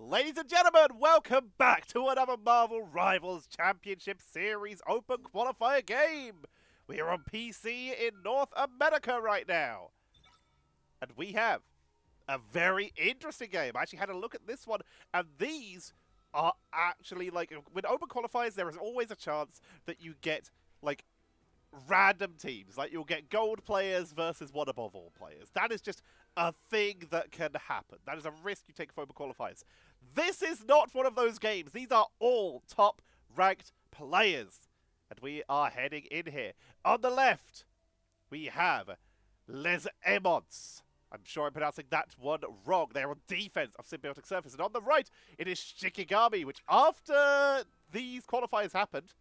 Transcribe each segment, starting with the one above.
Ladies and gentlemen, welcome back to another Marvel Rivals Championship Series Open Qualifier game. We are on PC in North America right now. And we have a very interesting game. I actually had a look at this one, and these are actually, like, with open qualifiers, there is always a chance that you get, like, random teams. Like, you'll get gold players versus one above all players. That is just a thing that can happen. That is a risk you take for open qualifiers. This is not one of those games. These are all top-ranked players. And we are heading in here. On the left, we have Les Aimants. I'm sure I'm pronouncing that one wrong. They're on defense of Symbiotic Surface. And on the right, it is Shikigami, which after these qualifiers happened,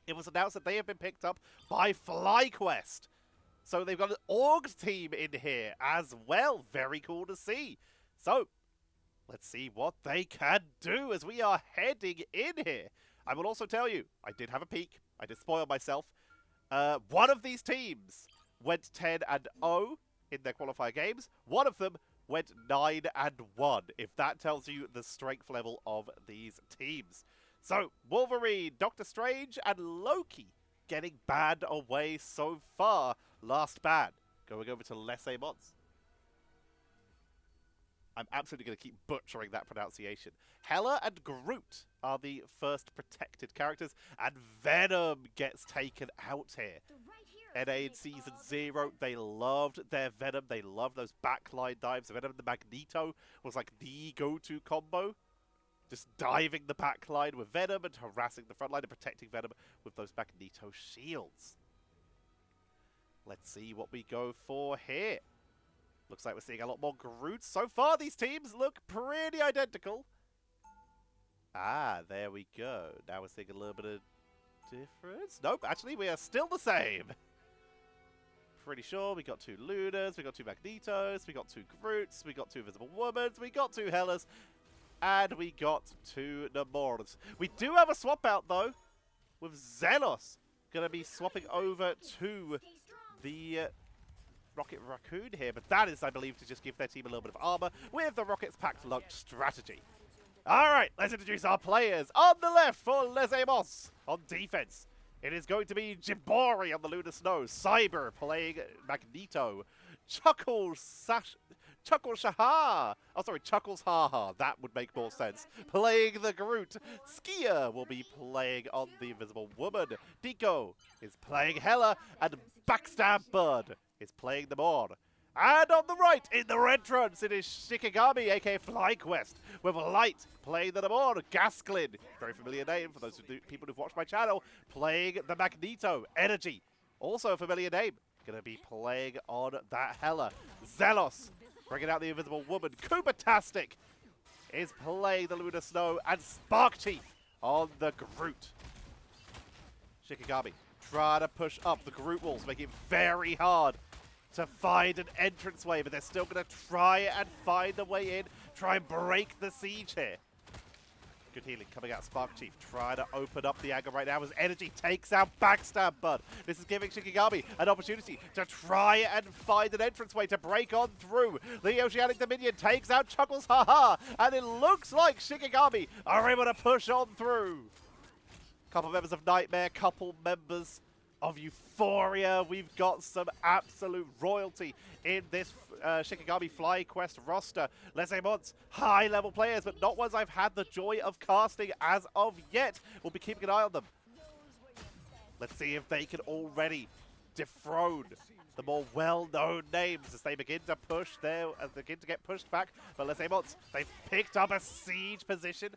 it was announced that they have been picked up by FlyQuest. So they've got an org team in here as well. Very cool to see. So let's see what they can do as we are heading in here. I will also tell you, I did have a peek. I did spoil myself. One of these teams went 10-0 in their qualifier games. One of them went 9-1, if that tells you the strength level of these teams. So, Wolverine, Doctor Strange, and Loki getting banned away so far. Last ban, going over to Les Mons. I'm absolutely going to keep butchering that pronunciation. Hela and Groot are the first protected characters, and Venom gets taken out here. NA in Season 0, they loved their Venom. They loved those backline dives. Venom and the Magneto was like the go-to combo. Just diving the backline with Venom and harassing the front line and protecting Venom with those Magneto shields. Let's see what we go for here. Looks like we're seeing a lot more Groots. So far, these teams look pretty identical. Ah, there we go. Now we're seeing a little bit of difference. Nope, actually, we are still the same. Pretty sure we got 2 Lunas, we got 2 Magnetos, we got 2 Groots, we got 2 Invisible Womans, we got 2 Hellas, and we got 2 Namors. We do have a swap out, though, with Zelos going to be swapping over to the Rocket Raccoon here, but that is, I believe, to just give their team a little bit of armor with the Rocket's Packed Lunch strategy. All right, let's introduce our players. On the left for Les Amos on defense, it is going to be Jibori on the Lunar Snow, Cyber playing Magneto, Chuckles Shaha. Oh, sorry, Chuckles Haha. That would make more sense. Playing the Groot. Skier will be playing on the Invisible Woman. Deco is playing Hela, and Backstab Bird is playing the Mord. And on the right, in the entrance, it is Shikigami, aka FlyQuest, with Light playing the Namor. Gasklin, very familiar name for those people who've watched my channel, playing the Magneto. Energy, also a familiar name, going to be playing on that Hela. Zelos, bringing out the Invisible Woman. Koopatastic is playing the Lunar Snow, and Spark Chief on the Groot. Shikigami trying to push up the Groot walls, making it very hard to find an entranceway, but they're still going to try and find a way in, try and break the siege here. Good healing coming out, Spark Chief trying to open up the angle right now as Energy takes out Backstab Bud. This is giving Shikigami an opportunity to try and find an entranceway to break on through. The Oceanic Dominion takes out Chuckles Haha, and it looks like Shikigami are able to push on through. Couple members of Nightmare, couple members of Euphoria. We've got some absolute royalty in this Shikigami FlyQuest roster. Les Mons, high-level players, but not ones I've had the joy of casting as of yet. We'll be keeping an eye on them. Let's see if they can already dethrone the more well-known names as they begin to push there, as they begin to get pushed back. But Les Mons, they've picked up a siege position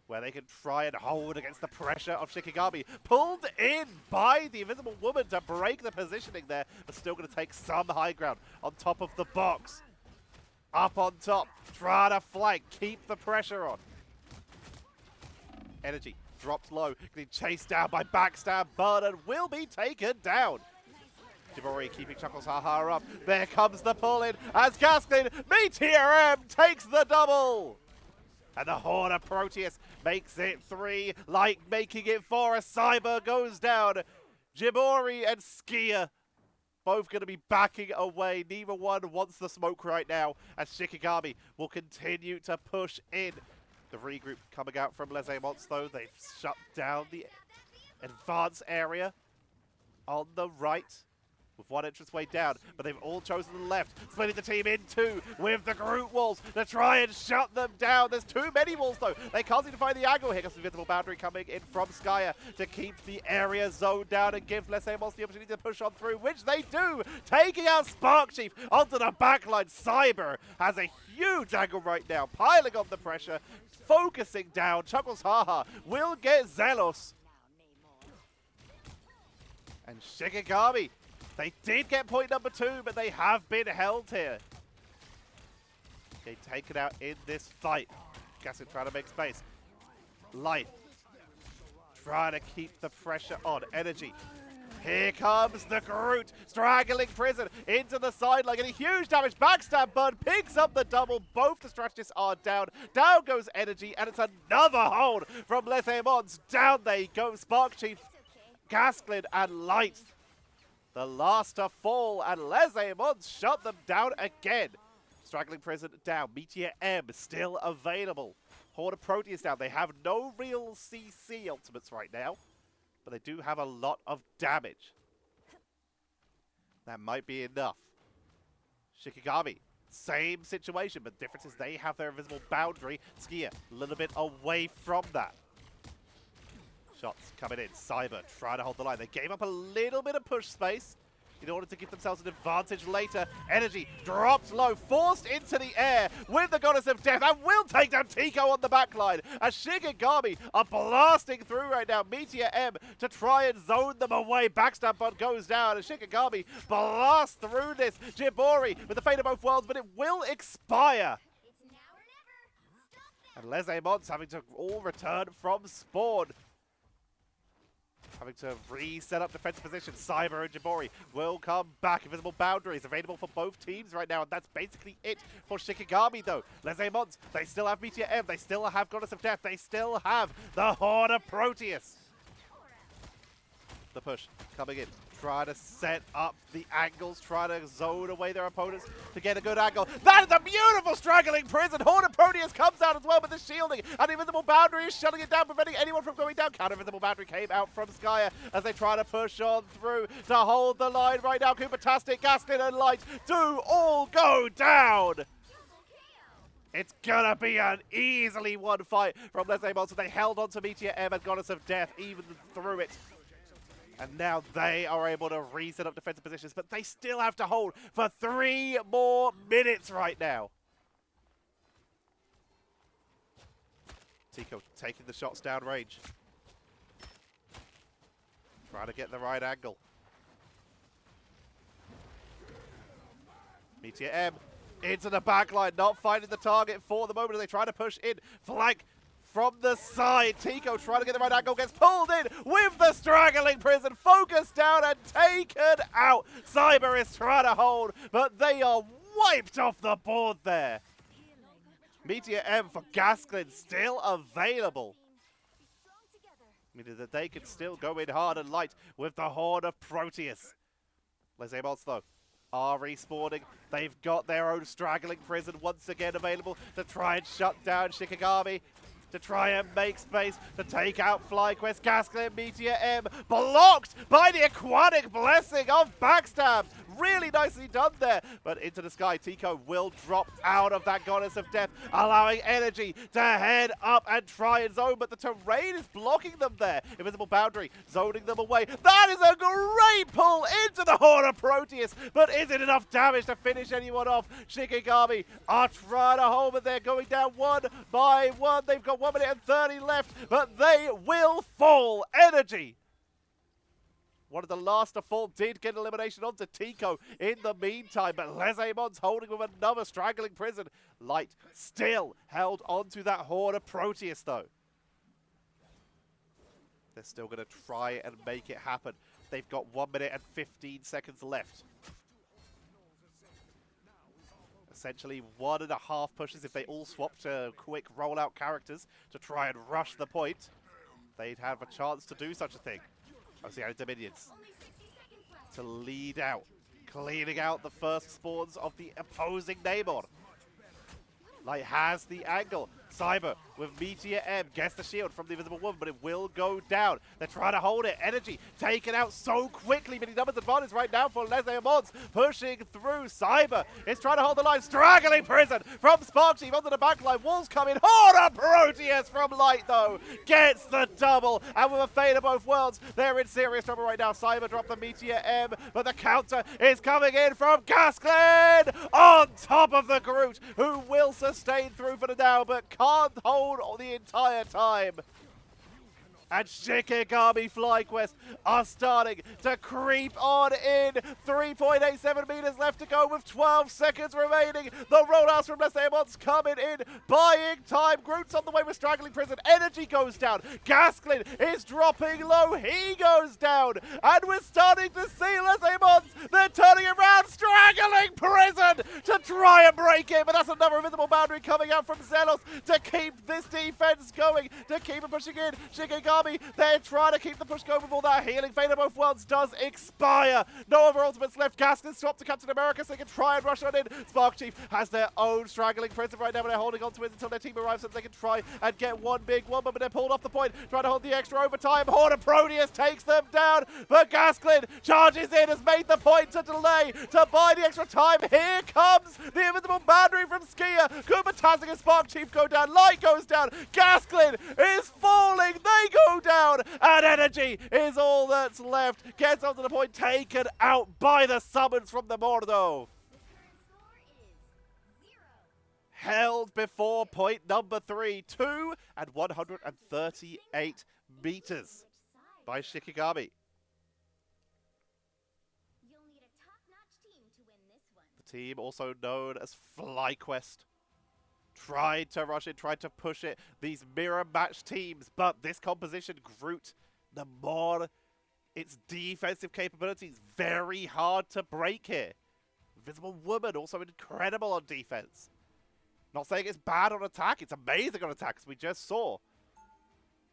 where they can try and hold against the pressure of Shikigami. Pulled in by the Invisible Woman to break the positioning there, but still going to take some high ground on top of the box. Up on top, try to flank, keep the pressure on. Energy dropped low, getting chased down by Backstab Bird and will be taken down. Jibori keeping Chuckles Haha up. There comes the pull-in as Gasklin, Meteor M takes the double. And the Horde of Proteus makes it 3, Light making it 4 as Cyber goes down. Jibori and Skier both going to be backing away. Neither one wants the smoke right now, as Shikigami will continue to push in. The regroup coming out from Les Aimants, though. They've shut down the advance area on the right with one entrance way down, but they've all chosen the left, splitting the team in two with the group walls to try and shut them down. There's too many walls, though. They can't seem to find the angle. Here comes the invisible boundary coming in from Skya to keep the area zoned down and give Les Aimants the opportunity to push on through, which they do, taking out Spark Chief onto the backline. Cyber has a huge angle right now, piling on the pressure, focusing down. Chuckles Haha will get Zealous. And Shikigami, they did get point number 2, but they have been held here. Getting taken out in this fight. Gaskin trying to make space. Light trying to keep the pressure on. Energy. Here comes the Groot, straggling Prison into the sideline, getting huge damage. Backstab Bud picks up the double. Both the strategists are down. Down goes Energy, and it's another hold from Les Aimants. Down they go. Spark Chief, Gasklin, and Light. The last to fall, and Les Aimants shut them down again. Straggling Prison down. Meteor M still available. Horde of Proteus down. They have no real CC ultimates right now, but they do have a lot of damage. That might be enough. Shikigami, same situation, but the difference is they have their invisible boundary. Skia, a little bit away from that. Shots coming in. Cyber trying to hold the line. They gave up a little bit of push space in order to give themselves an advantage later. Energy dropped low, forced into the air with the Goddess of Death, and will take down Tico on the backline as Shikigami are blasting through right now. Meteor M to try and zone them away. Backstab Bud goes down as Shikigami blasts through this. Jibori with the Fate of Both Worlds, but it will expire. And Les Aimants having to all return from spawn. Having to reset up defensive position. Cyber and Jibori will come back. Invisible boundaries available for both teams right now, and that's basically it for Shikigami, though. Les Aimants, they still have Meteor M, they still have Goddess of Death, they still have the Horde of Proteus. The push coming in, trying to set up the angles, trying to zone away their opponents to get a good angle. That is a beautiful straggling Prison. Horde of Proteus comes out as well, but the shielding and the invisible boundary is shutting it down, preventing anyone from going down. Counter invisible boundary came out from Skya as they try to push on through to hold the line right now. Cooper-tastic, Gaskin, and Light do all go down. It's gonna be an easily won fight from Les Aimants, so they held on to Meteor M and Goddess of Death even through it. And now they are able to reset up defensive positions, but they still have to hold for 3 more minutes right now. Tico taking the shots down range. Trying to get the right angle. Meteor M into the backline, not finding the target for the moment as they try to push in. Flank from the side. Tico trying to get the right angle, gets pulled in with the straggling Prison, focused down and taken out. Cyber is trying to hold, but they are wiped off the board there. Meteor M for Gasklin still available, meaning that they can still go in hard and light with the Horde of Proteus. Les Aimants, though, are respawning. They've got their own straggling Prison once again available to try and shut down Shikigami, to try and make space to take out FlyQuest. Gasklin, Meteor M, blocked by the aquatic blessing of Backstab. Really nicely done there, but into the sky. Tico will drop out of that Goddess of Death, allowing Energy to head up and try and zone, but the terrain is blocking them there. Invisible boundary, zoning them away. That is a great pull into the Horde of Proteus, but is it enough damage to finish anyone off? Shikigami are trying to hold, but they're going down one by one. They've got 1 minute and 30 left, but they will fall. Energy, one of the last to fall, did get elimination onto Tico in the meantime, but Les Aimants holding with another straggling Prison. Light still held onto that Horde of Proteus, though. They're still going to try and make it happen. They've got 1 minute and 15 seconds left. Essentially 1.5 pushes if they all swap to quick rollout characters to try and rush the point. They'd have a chance to do such a thing. Obviously, Dominions to lead out cleaning out the first spawns of the opposing Namor. Like, has the angle. Cyber with Meteor M gets the shield from the Invisible Woman, but it will go down. They're trying to hold it. Energy taken out so quickly. Mini numbers advantage right now for Leslie and Mons. Pushing through. Cyber is trying to hold the line. Straggling Prison from Sparkteam onto the backline. Walls coming. Horror Proteus from Light, though, gets the double. And with a fade of both worlds, they're in serious trouble right now. Cyber dropped the Meteor M, but the counter is coming in from Gasklin on top of the Groot, who will sustain through for the now, but can't hold all the entire time. And Shikigami FlyQuest are starting to creep on in. 3.87 meters left to go with 12 seconds remaining. The rollouts from Mons coming in, buying time. Groot's on the way with Straggling Prison. Energy goes down. Gasklin is dropping low. He goes down. And we're starting to see Mons. They're turning around. Straggling Prison to try and break it. But that's another invisible boundary coming out from Zelos to keep this defense going, to keep it pushing in. Shikigami, they're trying to keep the push going with all that healing. Fate of both worlds does expire. No other ultimates left. Gaston swapped to Captain America so they can try and rush on in. Spark Chief has their own Straggling Prison right now, but they're holding on to it until their team arrives so they can try and get one big one, but they're pulled off the point, trying to hold the extra overtime. Horde of Proteus takes them down, but Gasklin charges in, has made the point to delay, to buy the extra time. Here comes the invisible boundary from Skier. Kumatazing and Spark Chief go down. Light goes down. Gasklin is falling. They go down, and Energy is all that's left. Gets onto the point, taken out by the summons from the Mordo. Held before point number 3, 2 and 138 meters by Shikigami. The team, also known as FlyQuest, tried to rush it, tried to push it. These mirror match teams, but this composition, Groot, Namor, its defensive capabilities, very hard to break here. Invisible Woman, also incredible on defense. Not saying it's bad on attack, it's amazing on attack, as we just saw.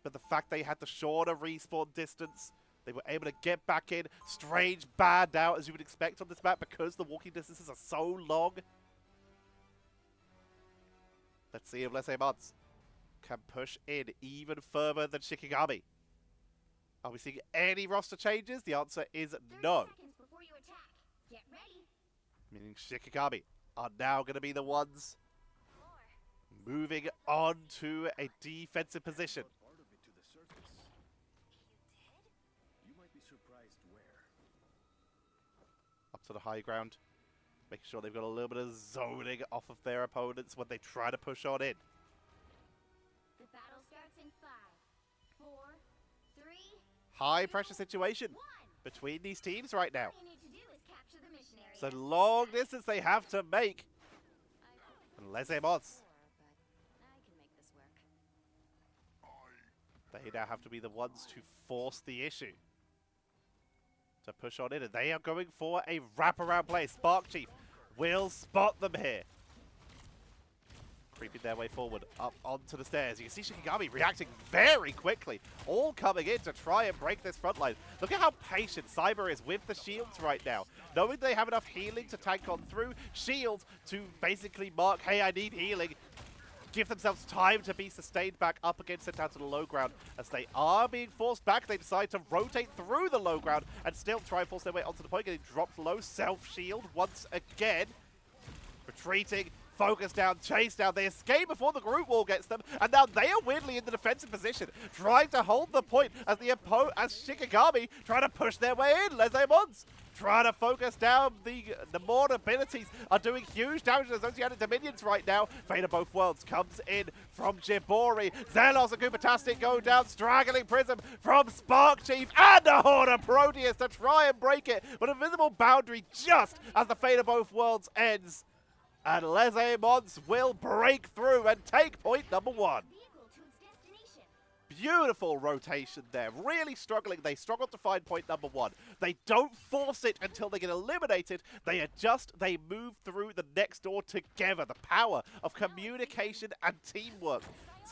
But the fact they had the shorter respawn distance, they were able to get back in. Strange bad out, as you would expect on this map, because the walking distances are so long. Let's see if Mons can push in even further than Shikigami. Are we seeing any roster changes? The answer is no. Meaning Shikigami are now going to be the ones moving on to a defensive position. Up to the high ground. Making sure they've got a little bit of zoning off of their opponents when they try to push on in. The battle starts in 5, 4, 3. High pressure situation between these teams right now. All you need to do is capture the mission area. It's a long distance they have to make. Unless Mons. They now have to be the ones to force the issue. To push on in, and they are going for a wraparound play. Spark Chief will spot them here. Creeping their way forward, up onto the stairs. You can see Shikigami reacting very quickly, all coming in to try and break this front line. Look at how patient Cyber is with the shields right now. Knowing they have enough healing to tank on through, shields to basically mark, hey, I need healing. Give themselves time to be sustained back up against it down to the low ground. As they are being forced back, they decide to rotate through the low ground and still try and force their way onto the point, getting dropped low. Self-shield once again. Retreating, focus down, chase down. They escape before the Groot wall gets them, and now they are weirdly in the defensive position, trying to hold the point as Shikigami trying to push their way in. Mons trying to focus down. The Namor abilities are doing huge damage to those Oceanic Dominions right now. Fate of both worlds comes in from Jibori. Zelos and Goopatastic go down. Straggling Prism from Spark Chief and the Horde of Proteus to try and break it. But invisible boundary just as the Fate of both worlds ends. And Mons will break through and take point number 1. Beautiful rotation there. Really struggling. They struggle to find point number 1. They don't force it until they get eliminated. They adjust. They move through the next door together. The power of communication and teamwork.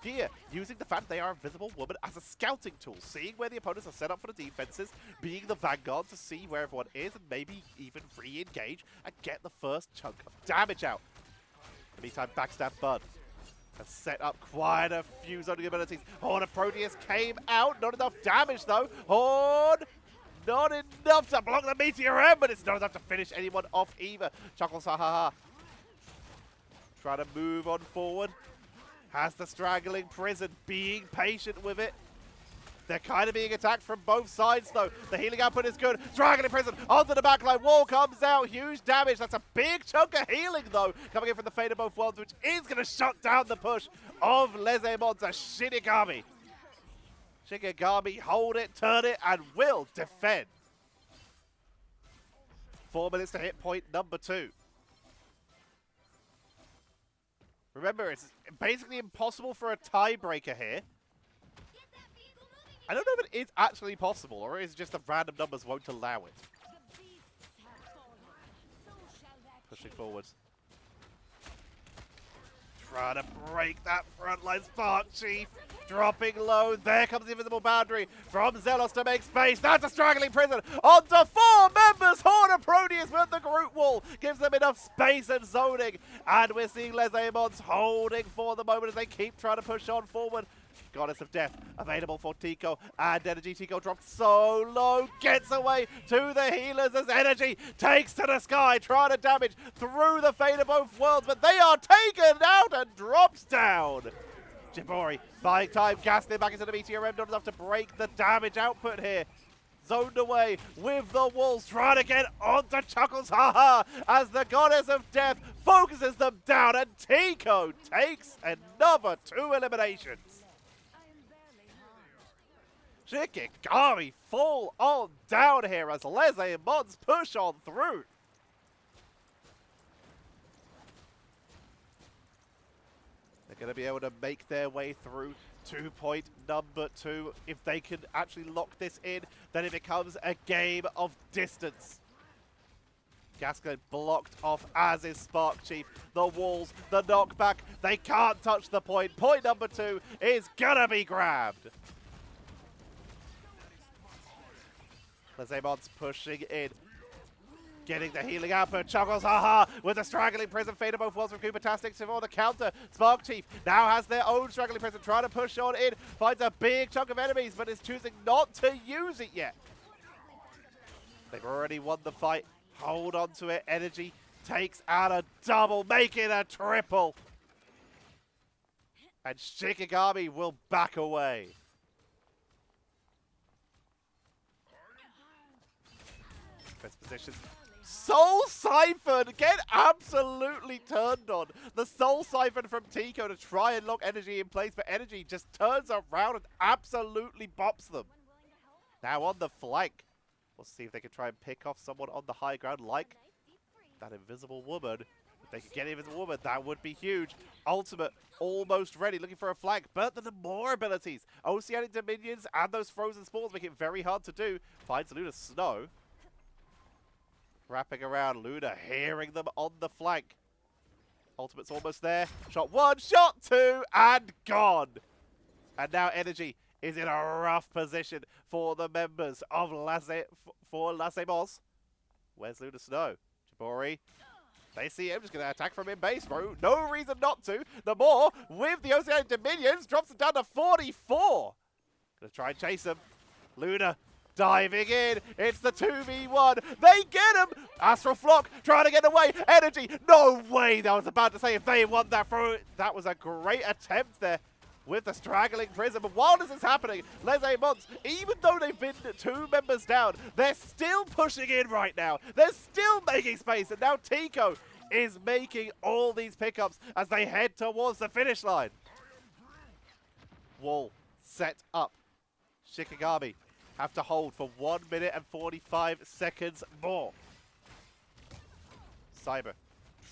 Skier using the fact they are Invisible Woman as a scouting tool, seeing where the opponents are set up for the defenses, being the vanguard to see where everyone is and maybe even re-engage and get the first chunk of damage out. In the meantime, Backstab Bud has set up quite a few zoning abilities. Horn of Proteus came out, not enough damage though. Horn, not enough to block the Meteor M, but it's not enough to finish anyone off either. Chuckles, ha ha ha. Trying to move on forward. Has the straggling prison, being patient with it. They're kind of being attacked from both sides though. The healing output is good. Straggling prison onto the backline. Wall comes out. Huge damage. That's a big chunk of healing though. Coming in from the Fate of Both Worlds, which is going to shut down the push of Mons as Shikigami. Shikigami hold it, turn it, and will defend. 4 minutes to hit point number 2. Remember, it's basically impossible for a tiebreaker here. I don't know if it is actually possible, or is it just the random numbers won't allow it. Pushing forwards. Trying to break that frontline Spark Chief. Dropping low. There comes the invisible boundary from Zelos to make space. That's a straggling prison. Onto 4 members. Horn of Proteus with the Groot Wall. Gives them enough space and zoning. And we're seeing Mons holding for the moment as they keep trying to push on forward. Goddess of Death available for Tico, and Energy. Tico dropped so low, gets away to the healers as Energy takes to the sky, trying to damage through the Fate of Both Worlds, but they are taken out and drops down. Jibori buying time, gassing back into the Meteor M, not enough to break the damage output here. Zoned away with the walls, trying to get onto Chuckles, haha, as the Goddess of Death focuses them down, and Tico takes another 2 eliminations. Shikigami full on down here as Mons push on through. They're going to be able to make their way through to point number 2. If they can actually lock this in, then it becomes a game of distance. Gaskin blocked off, as is Spark Chief. The walls, the knockback, they can't touch the point. Point number 2 is going to be grabbed. Mons pushing in. Getting the healing output. Chuckles, haha, with a straggling prison. Fate of Both Worlds from Cooper-tastic for the counter. Spark Chief now has their own straggling prison, trying to push on in. Finds a big chunk of enemies, but is choosing not to use it yet. They've already won the fight. Hold on to it. Energy takes out a double, making a triple. And Shikigami will back away. Best positions. Soul Siphon get absolutely turned on. The Soul Siphon from Tico to try and lock Energy in place, but Energy just turns around and absolutely bops them. Now on the flank. We'll see if they can try and pick off someone on the high ground like that Invisible Woman. If they could get Invisible Woman, that would be huge. Ultimate almost ready, looking for a flank, but the more abilities. Oceanic Dominions and those Frozen Spores make it very hard to do. Finds Luna Snow. Wrapping around, Luna hearing them on the flank. Ultimate's almost there. Shot 1, shot 2, and gone. And now Energy is in a rough position for the members of Mons. Where's Luna Snow? Jibori. They see him, just going to attack from in base, bro. No reason not to. The more with the Oceanic Dominions drops it down to 44. Gonna try and chase him. Luna diving in. It's the 2v1. They get him. Astral Flock trying to get away. Energy. No way. I was about to say if they won that throw. That was a great attempt there with the straggling prison. But while this is happening, Mons, even though they've been 2 members down, they're still pushing in right now. They're still making space. And now Tico is making all these pickups as they head towards the finish line. Wall set up. Shikigami have to hold for 1 minute and 45 seconds more. Cyber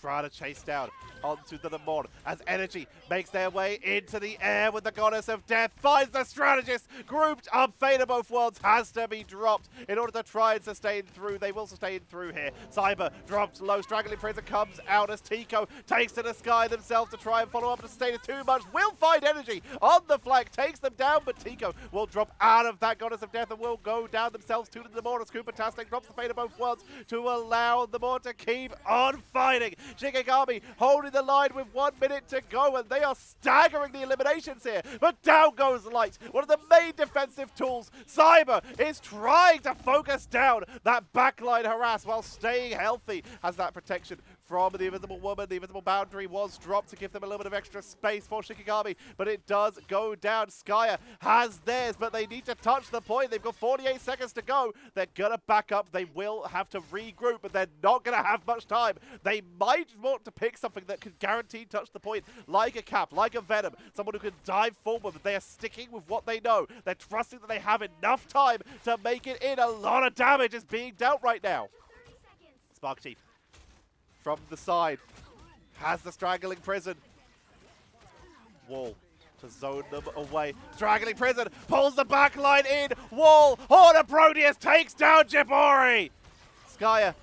trying to chase down onto the Mons as Energy makes their way into the air with the Goddess of Death, finds the strategist, grouped up, Fate of Both Worlds has to be dropped in order to try and sustain through. They will sustain through here. Cyber dropped low, Straggling Prison comes out as Tico takes to the sky themselves to try and follow up to sustain it too much. Will find Energy on the flank, takes them down, but Tico will drop out of that Goddess of Death and will go down themselves to the Mons. Koopatastic drops the Fate of Both Worlds to allow the Mons to keep on fighting. Shikigami holding the line with 1 minute to go, and they are staggering the eliminations here. But down goes Light, one of the main defensive tools. Cyber is trying to focus down that backline harass while staying healthy. Has that protection from the Invisible Woman. The Invisible Boundary was dropped to give them a little bit of extra space for Shikigami, but it does go down. Skyer has theirs, but they need to touch the point. They've got 48 seconds to go. They're going to back up. They will have to regroup, but they're not going to have much time. They might want to pick something that can guarantee touch the point, like a Cap, like a Venom, someone who can dive forward, but they are sticking with what they know. They're trusting that they have enough time to make it in. A lot of damage is being dealt right now. Spark Chief from the side has the Straggling Prison. Wall to zone them away. Straggling Prison pulls the back line in. Wall, Horner Proteus takes down Jibori. Skyer,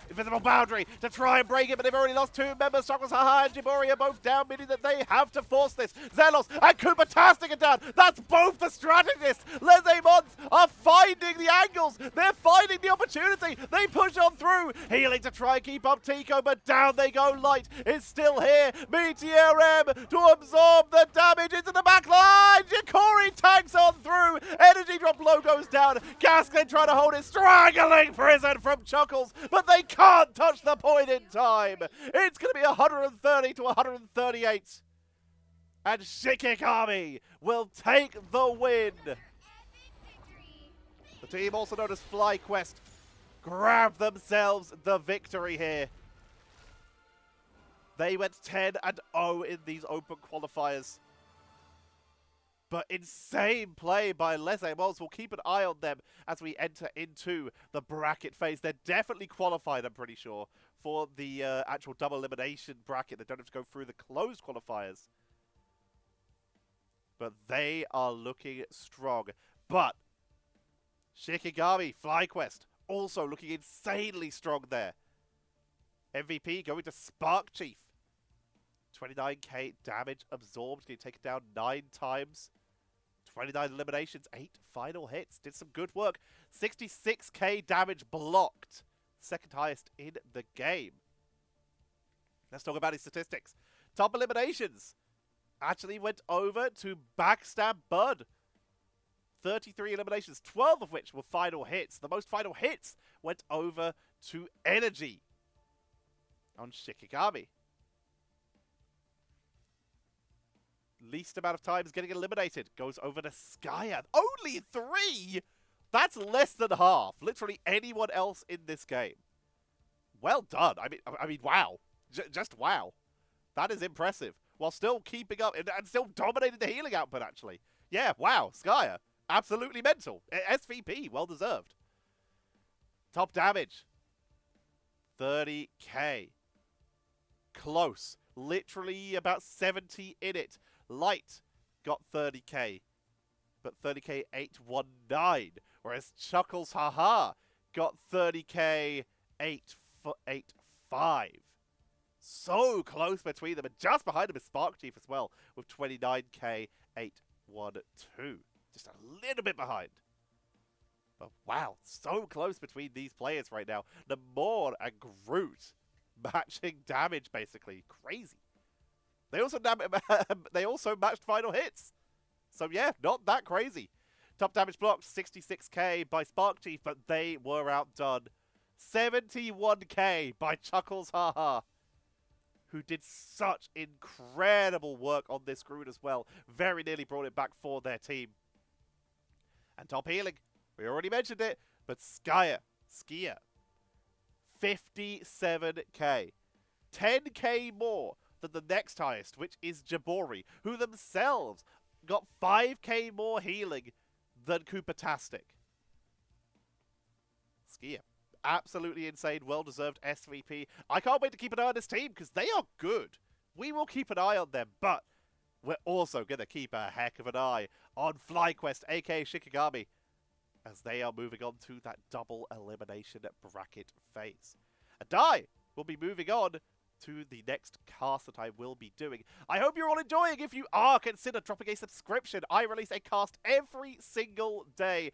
Invisible Boundary to try and break it, but they've already lost 2 members. Chuckles, Haha, and Jibori are both down, meaning that they have to force this. Zelos and Koopatastic are down. That's both the strategists. Les Mons are finding the angles. They're finding the opportunity. They push on through. Healing to try and keep up Tico, but down they go. Light is still here. Meteor M to absorb the damage into the back line. Jikori tanks on through. Energy drop low goes down. Gaskin trying to hold it. Straggling Prison from Chuckles, but they can't touch the point in time. It's going to be 130 to 138. And Shikigami will take the win. The team, also known as FlyQuest, grab themselves the victory here. They went 10-0 in these open qualifiers. But insane play by Les Mons. We'll keep an eye on them as we enter into the bracket phase. They're definitely qualified, I'm pretty sure, for the actual double elimination bracket. They don't have to go through the closed qualifiers. But they are looking strong. But Shikigami, FlyQuest, also looking insanely strong there. MVP going to Spark Chief. 29k damage absorbed. Can you take it down 9 times? 29 eliminations, 8 final hits. Did some good work. 66k damage blocked. Second highest in the game. Let's talk about his statistics. Top eliminations actually went over to Backstab Bud. 33 eliminations, 12 of which were final hits. The most final hits went over to Energy on Shikigami. Least amount of times getting eliminated goes over to Skyer. Only 3? That's less than half. Literally anyone else in this game. Well done. I mean, wow. Just wow. That is impressive. While still keeping up and still dominating the healing output, actually. Yeah, wow. Skyer. Absolutely mental. SVP. Well deserved. Top damage. 30k. Close. Literally about 70 in it. Light got 30k, but 30k 819, whereas Chuckles Haha got 30k 885. So close between them, and just behind them is Spark Chief as well, with 29k 812. Just a little bit behind. But wow, so close between these players right now. Namor and Groot matching damage, basically. Crazy. They also matched final hits. So yeah, not that crazy. Top damage blocked, 66k by Spark Chief, but they were outdone. 71k by Chuckles Haha, who did such incredible work on this Groot as well. Very nearly brought it back for their team. And top healing, we already mentioned it, but Skier, 57k. 10k more than the next highest, which is Jibori, who themselves got 5k more healing than Koopatastic. Skier, Absolutely insane, well-deserved SVP. I can't wait to keep an eye on this team because they are good. We will keep an eye on them, but we're also going to keep a heck of an eye on FlyQuest, aka Shikigami, as they are moving on to that double elimination bracket phase. And I will be moving on to the next cast that I will be doing. I hope you're all enjoying. If you are, consider dropping a subscription. I release a cast every single day.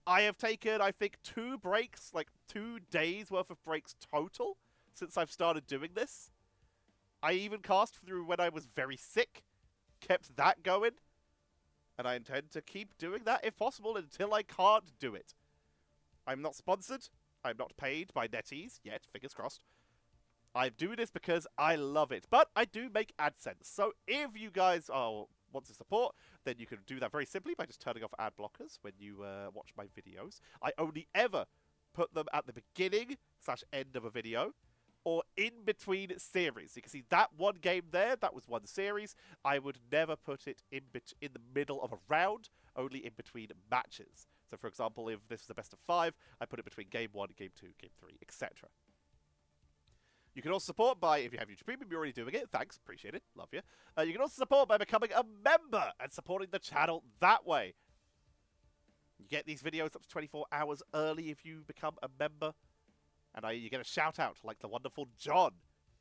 I have taken, I think, 2 breaks, like 2 days worth of breaks total since I've started doing this. I even cast through when I was very sick, kept that going, and I intend to keep doing that if possible until I can't do it. I'm not sponsored. I'm not paid by NetEase yet, fingers crossed. I'm doing this because I love it, but I do make AdSense. So if you guys want to support, then you can do that very simply by just turning off ad blockers when you watch my videos. I only ever put them at the beginning/end of a video or in between series. You can see that one game there, that was one series. I would never put it in the middle of a round, only in between matches. So for example, if this is the best of 5, I put it between game 1, game 2, game 3, etc. You can also support by, if you have YouTube Premium, you're already doing it. Thanks, appreciate it, love you. You can also support by becoming a member and supporting the channel that way. You get these videos up to 24 hours early if you become a member. And you get a shout out like the wonderful John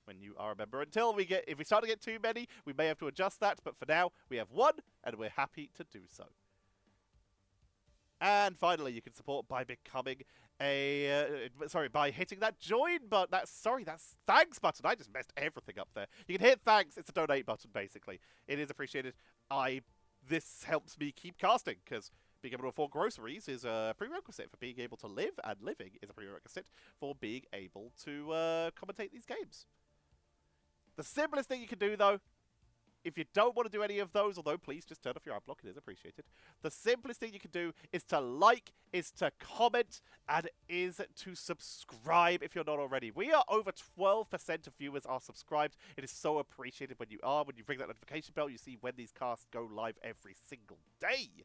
when you are a member. If we start to get too many, we may have to adjust that. But for now, we have 1 and we're happy to do so. And finally, you can support by becoming by hitting that join button. That's thanks button. I just messed everything up there. You can hit thanks. It's a donate button, basically. It is appreciated. This helps me keep casting, because being able to afford groceries is a prerequisite for being able to live, and living is a prerequisite for being able to commentate these games. The simplest thing you can do, though, if you don't want to do any of those, although please just turn off your ad block, it is appreciated. The simplest thing you can do is to like, is to comment, and is to subscribe if you're not already. We are over 12% of viewers are subscribed. It is so appreciated when you are. When you ring that notification bell, you see when these casts go live every single day.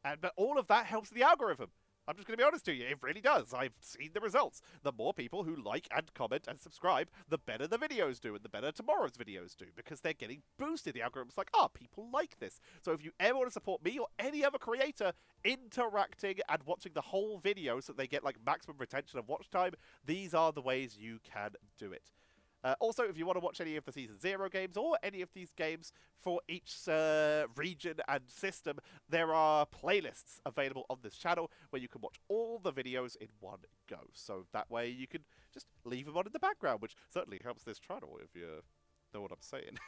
But all of that helps the algorithm. I'm just going to be honest to you, it really does. I've seen the results. The more people who like and comment and subscribe, the better the videos do, and the better tomorrow's videos do, because they're getting boosted. The algorithm's like, people like this. So if you ever want to support me or any other creator interacting and watching the whole video so that they get like maximum retention of watch time, these are the ways you can do it. Also, if you want to watch any of the Season 0 games or any of these games for each region and system, there are playlists available on this channel where you can watch all the videos in one go. So that way you can just leave them on in the background, which certainly helps this channel, if you know what I'm saying.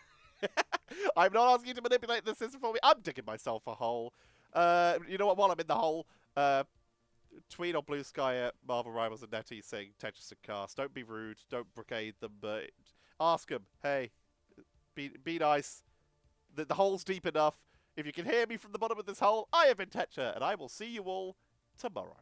I'm not asking you to manipulate the system for me. I'm digging myself a hole. You know what? While I'm in the hole, tweet on Blue Sky at Marvel Rivals and NetEase saying Tetcher and cast. Don't be rude. Don't brigade them. But ask them. Hey, be nice. The hole's deep enough. If you can hear me from the bottom of this hole, I have been Tetcher, and I will see you all tomorrow.